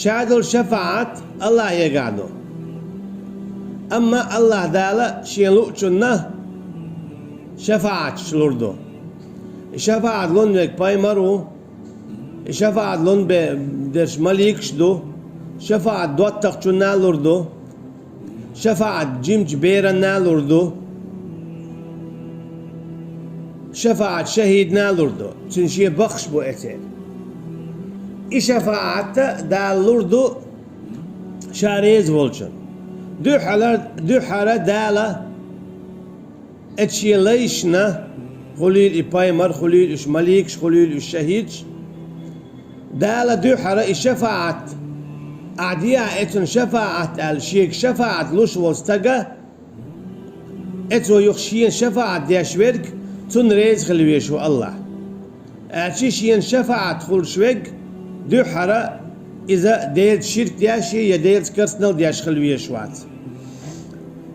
شادل شفاعة الله يقعدو أما الله دالا شيلو چنه شفاعة شلوردو شفاعة لون بك باي مرو شفاعة لون بدرش مليك شدو شفاعة دواتق چنه لوردو شفاعة جيمج بيرا نالوردو شفاعة شهيد نالوردو تنشي بخش بو اتير شفاعة دالوردو شاريز بولشن دو حالة دالة اتشي ليشنا خليل بايمر خليل اش مليكش خليل اش شهيدش دالة دو حالة شفاعة أعدياء اتن شفاعة الشيك شفاعة لوش والستقى اتو يخشين شفاعة دياشويرك تن ريز خلويشو الله اتشيشين شفاعة خل شويق دو حرا إذا ديت شرك دياشي يا ديت كرسنل دياش خلويشوات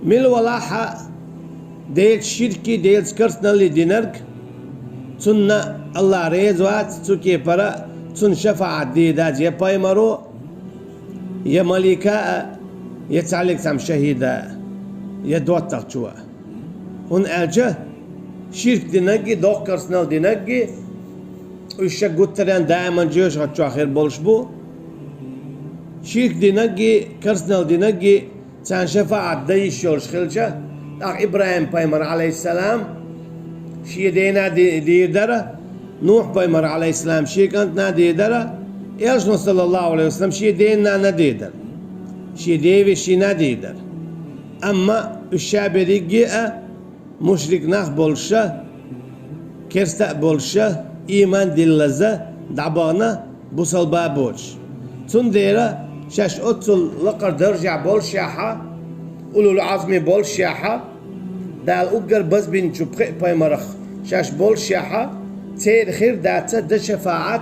مل ولاحة ديت شركي ديت كرسنل دينرك تن الله ريز وات تكي برا تن شفاعة ديدات يا بايمرو يا ملكاء يتعلق تم شهيدا يا دوتق شوا هون أجا شرك دينجي دوق كرسنال دينجي وش قلتران دائما جيش هتشو آخر بولش بو شرك دينجي كرسنال دينجي تان شفاعة دايش يورش خلجة إبراهيم بايمر عليه السلام شي دينا دير درة نوح بايمر عليه السلام شي كانت نادي درة يالشنو صلى الله عليه وسلم شي دينا نديدر شي ديوي شي نديدر أما الشعب رجيئة مشرك نخ بولشة كرستا بولشة إيمان دلزة دعبانا بوصل بابوش تنديرة شاش أطل لقر درجع بولشاحة أولو العظمي بولشاحة دال أقر بس بين جبقى بايمرخ شاش بولشاحة تير خير داتا دا شفاعات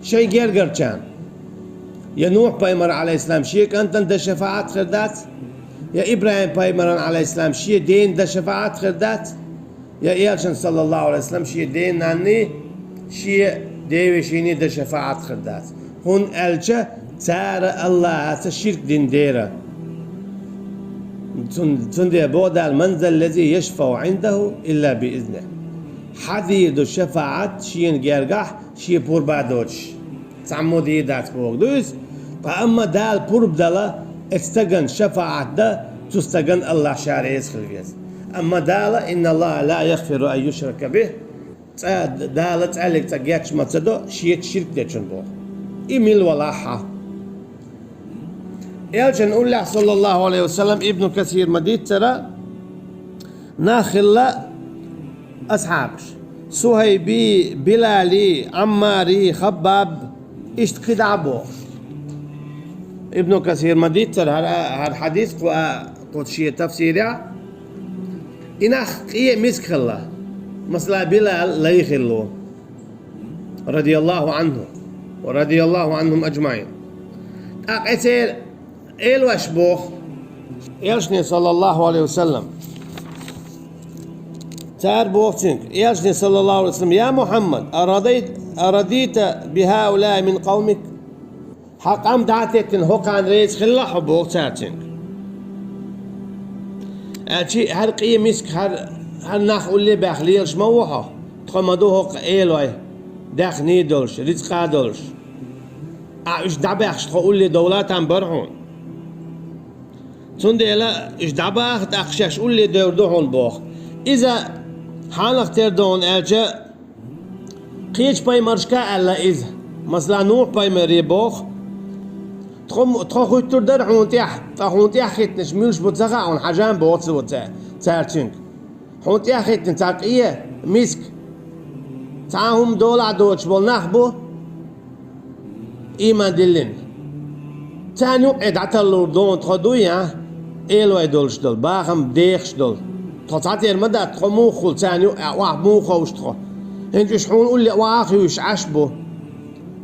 شيء غير كان يا نوح بايمر عليه السلام شيء كانت دا شفاعات خردات يا إبراهيم بايمر عليه السلام شيء دين دا شفاعات خردات يا إيالشن صلى الله عليه وسلم شيء دين ناني شيء ديوي شيني دا شفاعات خردات هون ألجا تار الله تشرك دين ديرا تندي بودا المنزل الذي يشفع عنده إلا بإذنه حديد الشفاعات شين جرجح شي بور بعدوش تعمودي دات بوق دوس فأما دال بور بدلا استجن شفاعة دا تستجن الله شاريز خلقيز أما دال إن الله لا يغفر أن يشرك به دال تعلق تجيتش ما تصدق شيء شرك ديتشن بوق إيميل ولاحة يالجن الله صلى الله عليه وسلم ابن كثير مديد ترى ناخل أصحابش سهيبي بلالي عماري خباب اشتقد عبو ابن كثير مديتر هالحديث قد شيء تفسيرها إنخ قية مسك الله مثلا بلال لا يخلو رضي الله عنه ورضي الله عنهم أجمعين أقتل إلوش بوخ يلشني صلى الله عليه وسلم تار بوقتك يلشني صلى الله عليه وسلم يا محمد أرضيت بهؤلاء من قومك حق أم دعتك هو كان ريس خلا حبوق تاتك أشي هر قية مسك هر نخ اللي بخليلش موحة تخمدوه إيلوي دخني دولش رزق دولش إيش دبخش تقول لي دولات هم برهون تندي لا إيش دبخ أخشش قول لي دوردهون بوخ إذا حالك تردون أجا قيش باي مرشكا ألا إذا مثلا نوح باي مريبوخ تخو تردر حونتيح تخونتيح خيتنش ميلش بتزغع عن حجام بوتس تارتشنك حونتيح خيتن تاقية مسك تعاهم دولع دوتش بول نخبو إيمان دلين تانيو إدعتا اللوردون تخدويا إيلو إدولش دول باخم ديخش دول تطعتي المدى تخو موخل تانيو واح موخوش تخو هنجو شحون قول لي واخي وش عشبو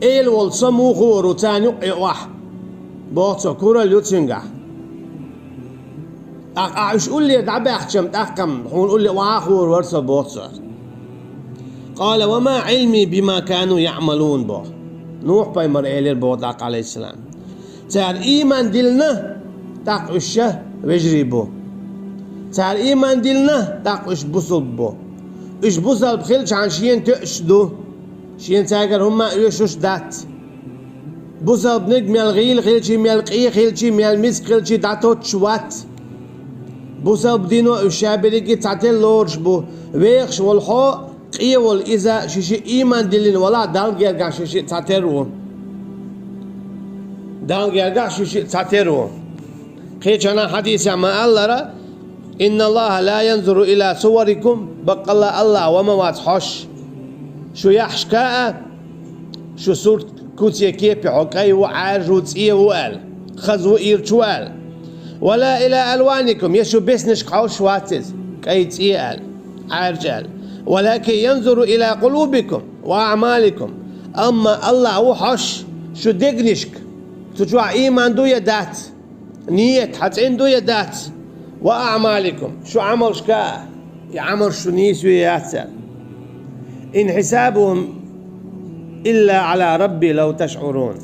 إيلو والصموخور وتانيو واح بوتسو كورا اليوتسنجا أعش قول لي دعبي أحشم تأكم حون قول لي واخور ورسو بوتسو قال وما علمي بما كانوا يعملون بو نوح بايمر إيلير بوضاق عليه السلام تار إيمان دلنا تاق أشه وجري بو تار إيمان دلنا تاق أش بصل بو إش بصل بخيلش عن شين تأشدو شين تاقر هما يشوش دات بصل بنق ميال غيل خيلشي ميال قي خيلشي ميال مسك خيلشي داتو تشوات بصل بدينو الشابريكي تعتل لورش بو ويخش والحو قي والإذا شيشي إيمان دلين ولا دال جرجع شيشي تعترو دال جرجع شيشي تعترو خيش أنا حديث مع الله إن الله لا ينظر إلى صوركم بقى الله وما واتحش شو يحشكاء شو صورت كوتي كيبي حكاي وعاج وتسيه وقال خزو إيرتوال ولا إلى ألوانكم يشو بسنش قوش واتز كي تسيه عارجال ولكن ينظر إلى قلوبكم وأعمالكم أما الله وحش شو دقنشك تجوع إيمان دو يدات نية حتى دو يدات وأعمالكم شو عمل شكا يعمل شو نيس وياتسل إن حسابهم إلا على ربي لو تشعرون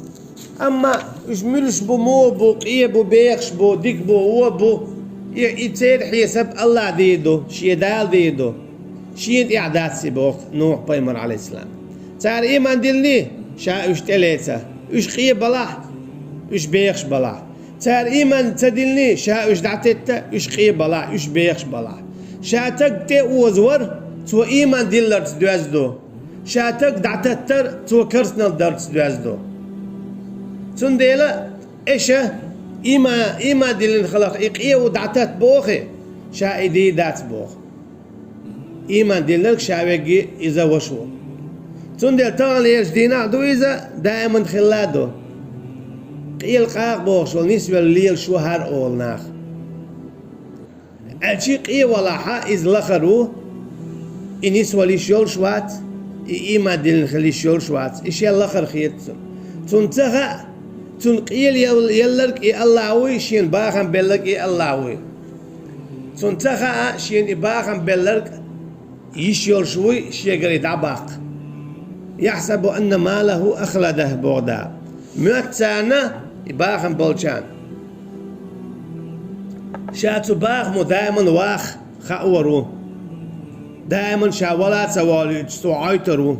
أما يشملش بو مو بو قيه بو بيخش بو ديك بو هو بو يتسير حساب الله ديدو شي دال ديدو شي إعداد سيبوك نوح بايمر عليه السلام تار إيمان دلني شا إش تلاتة إش قيه بلاح إش بيخش بلاح تار إيمان تدلني شا إش دعتت إش قيه بلاح إش بيخش بلاح شا تك وزور تو إيمان دلر تدوزدو شا تك دعتتر تو كرسنال در تدوزدو تنديلا إيشا إيما دلن خلق إقيه ودعتت بوخي شا إيدي دات بوخ إيمان دلك شاويجي إذا وشو تندل طال يجدينا دو إذا دائما خلادو قيل قاق بوخ والنسبة الليل شو هار أول ناخ أشي قيه ولا حا إذ لخرو إنيس ولي شول شوات إيمان دلن خلي شول شوات إيش يلخر خيتسن تنتخى تنقيل يلرك إي اللهوي شين باخن بلك إي اللهوي تنتخى شين باخن بلرك يشيل شوي شيقري دعباق يحسب أن ماله أخلده بودا مئة سنة باخن بولشان شاتو باخ دائما واخ خاورو دائما شا ولا تواليج سوعيترو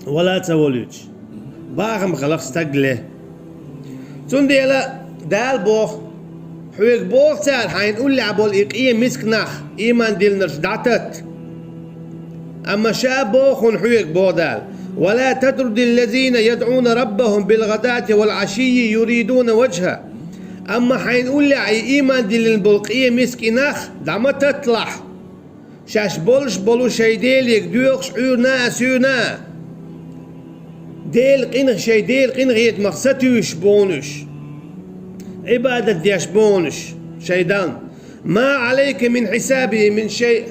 ولا تواليج باخم خلق استقله تنديلا دال بوخ حويق بوخ تال حين قول لي عبول إيقية مسك نخ إيمان ديل نرش دعتت أما شاب بوخ حويق بودال ولا تطرد الذين يدعون ربهم بالغداة والعشي يريدون وجهه أما حين قول لي إيمان ديل البلقية مسك نخ دعما تطلع شاش بولش بولو شي ديل يقدوخ شعورنا أسيونا ديل قنغ شي ديل قنغ يتمقصتو يشبونش عبادة ديشبونش شيطان ما عليك من حسابه من شيء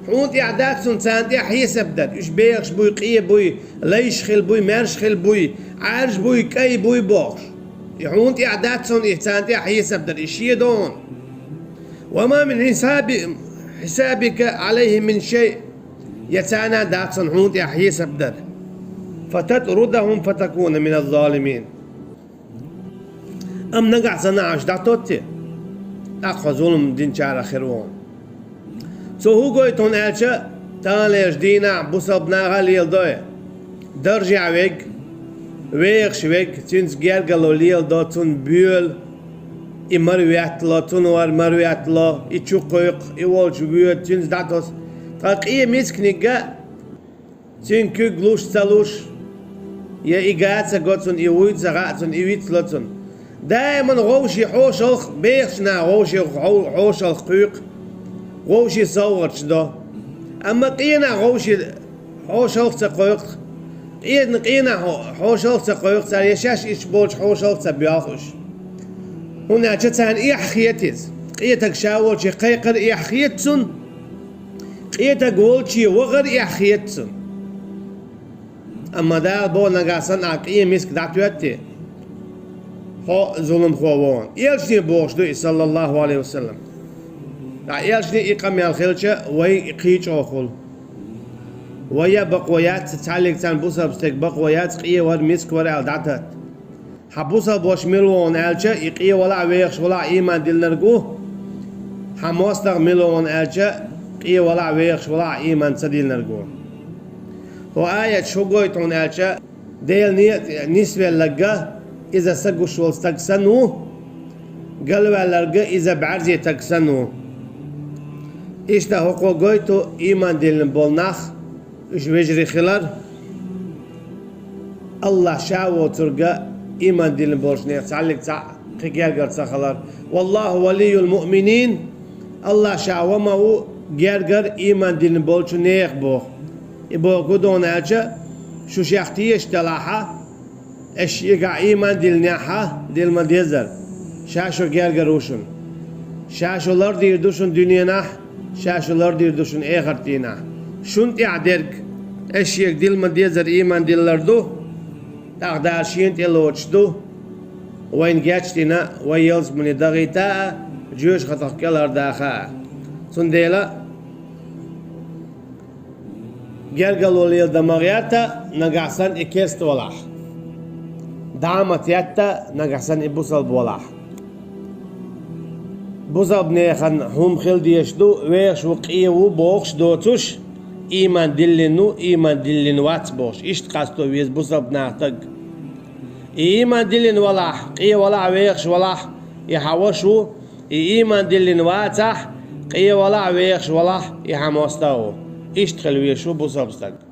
حوت إعداد سنتان دي حيسب داد إش بيخش بوي قيه بوي ليش خل بوي مرش خل بوي عارش بوي كي بوي بوخش يحوت إعداد سن إحسان دي حيسب داد إش يدون وما من حسابك عليه من شيء يتانا داد سن حوت حيسب داد فتطردهم فتكون من الظالمين أم نقع صناعش دعتوتي أخذون دين شعر خيرون هو قويتون ألشا تاليش دينا بصبنا غاليل دوي درجع ويك ويخش ويك تنس جرجلو ليل دو تن بيول إمرويات لا تنور مرويات لا إتشوقيق إيوالش بيول تنس دعتوس تلقيه مسك نجا تن كوغلوش تلوش يا إيجاتس قطن إيويت زغاتن إيويت لطن دائما غوشي حوشلخ بيخشنا غوشي حوشلخ قيق غوشي صورش ده أما قينا غوشي حوشلخ تقيق قينا حوشلخ تقيق تار يشاش إشبولش حوشلخ تبياخش هنا جتان إيحخيتز قيتك شاولشي قيقر إيحخيتسن قيتك غولشي وغر إيحخيتسن أما دال بو نقاسن عقية مسك دعتواتي هو ظلم خوون يلشني بوش دو صلى الله عليه وسلم يلشني إقام الخلشة وي إقيج أخل ويا بقويات تعلق تان بوسا بستك بقويات قية ور مسك ور الدعتت حبوسا بوش ملون ألشة يقية ولا ويخش ولا إيمان دل نرجو حماستغ ملون ألشة قية ولا ويخش ولا إيمان سديل نرجو وآية شو قويتون ألشة ديل نسبة لقى إذا سقوا شول استقسنوا قالوا لقى إذا بعرزي تقسنوا إيش ده هو قويتو إيمان دل نبولناخ إيش وجري خلال الله شاو ترجع إيمان دل نبولشني تعلق قيال قرص خلال والله ولي المؤمنين الله شاو ما هو جرجر إيمان دل نبولشني يخبو يبغى قدون أجا شو شيختيش تلاحة إيش يقع إيمان دل نحة دل مديزر شاشو جرجروشن شاشو الأرض يردوشن دنيا نح شاشو الأرض يردوشن آخر تينا شنت يعدرك إيش يك دل مديزر إيمان دل الأرضو تقدر شينت يلوتشدو وين جاتشتنا ويلز من دغيتا جوش خطق كلر داخا سنديلا جرجلو ليل دماغياتا نقعسن إكيست ولاح دعمت ياتا نقعسن إبوسل بولاح بوزا بنيخن هم خل ديشدو ويش وقيو بوخش دوتوش إيمان دلنو إيمان دلن وات بوش إشت قاستو ويز بوزا بناعتق إيمان دلن ولاح قي ولا ويخش ولاح يحوشو إيمان دلن واتح قي ولا ويخش ولاح يحموستاو إشت خلويشو بوزا بستق